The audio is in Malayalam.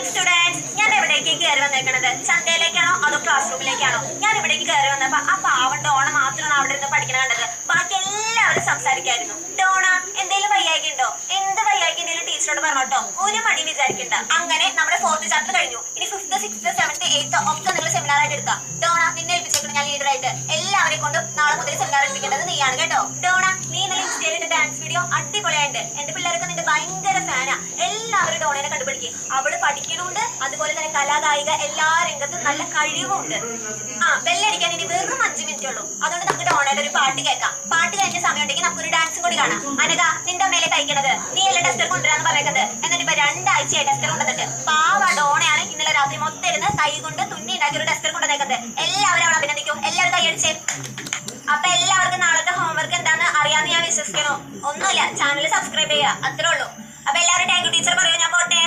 Morning students. ഞാൻ എവിടേക്ക് കയറി വന്നേക്കണത്? ചന്തയിലേക്കാണോ അതോ ക്ലാസ് റൂമിലേക്കാണോ? ഞാൻ ഇവിടേക്ക് കയറി വന്നപ്പോ ആ പാവം ഡോണ മാത്രമാണ് അവിടെ നിന്ന് പഠിക്കണ കണ്ടത്. ബാക്കി എല്ലാവരും സംസാരിക്കായിരുന്നു. ഡോണ എന്തേലും വയ്യായ്ക ഉണ്ടോ? എന്ത് വയ്യായ്ക എന്തെങ്കിലും ടീച്ചറോട് പറഞ്ഞോട്ടോ, ഒരു മടി വിചാരിക്കണ്ട. അങ്ങനെ നമ്മുടെ 4th ചാപ്റ്റർ കഴിഞ്ഞു. ഇനി 5th 6th 7th 8th ഒക്കെ നിങ്ങൾ സെമിനാർ ആയിട്ട് എടുക്കാം. ഡോണ നിന്നെ ഏൽപ്പിച്ചേക്കണം ഞാൻ ലീഡർ ആയിട്ട്. എല്ലാവരെയും കൊണ്ടും നാളെ മുതൽ സെമിനാർ എടുപ്പിക്കേണ്ടത് നീയാണ് കേട്ടോ. ഡോണ നീ ഇന്നലെ ഇൻസ്റ്റയിലിട്ട് ഡാൻസ് വീഡിയോ അടിപൊളിയായിട്ട്. എന്റെ പിള്ളേരൊക്കെ നിന്റെ ഭയങ്കര ഫാനാ. എല്ലാവരും ഡോണനെ കണ്ടുപിടിക്കും. അവള് പഠിക്കണുണ്ട്, അതുപോലെ തന്നെ കലാകായിക എല്ലാ രംഗത്തും നല്ല കഴിവുണ്ട്. ബെല്ലടിക്കാൻ ഇനി വെറും 5 മിനിറ്റ് ഉള്ളൂ. അതുകൊണ്ട് നമുക്ക് ഡോണയുടെ ഒരു പാട്ട് കേൾക്കാം. പാട്ട് കഴിഞ്ഞ സമയം ഉണ്ടെങ്കിൽ നമുക്കൊരു ഡാൻസും കൂടി കാണാം. അനക നിന്റെ മേലെ തയ്ക്കണത് നീ അല്ല ടെസ്റ്റർ കൊണ്ടുവരാന്ന് പറയുന്നത്. എന്നിട്ട് ഇപ്പൊ 2 ആഴ്ചയായി ടെസ്റ്റർ കൊണ്ടുവന്നിട്ട്. പാവ ഡോണയാണ് ഇന്നലെ രാത്രി മൊത്തം ഇരുന്ന് കൈ കൊണ്ട് തുന്നി ഉണ്ടാക്കി ഒരു ടെസ്റ്റർ കൊണ്ടുവന്നേക്കുന്നത്. എല്ലാവരും അവൾ അഭിനന്ദിക്കും. എല്ലാവരും കൈയടിച്ചേ. അപ്പൊ എല്ലാവർക്കും നാളത്തെ ഹോംവർക്ക് എന്താന്ന് അറിയാന്ന് ഞാൻ വിശ്വസിക്കണോ? ഒന്നുമില്ല, ചാനൽ സബ്സ്ക്രൈബ് ചെയ്യുക, അത്രേ ഉള്ളൂ. അപ്പൊ എല്ലാവരും താങ്ക് യു ടീച്ചർ പറയൂ. ഞാൻ പോട്ടെ.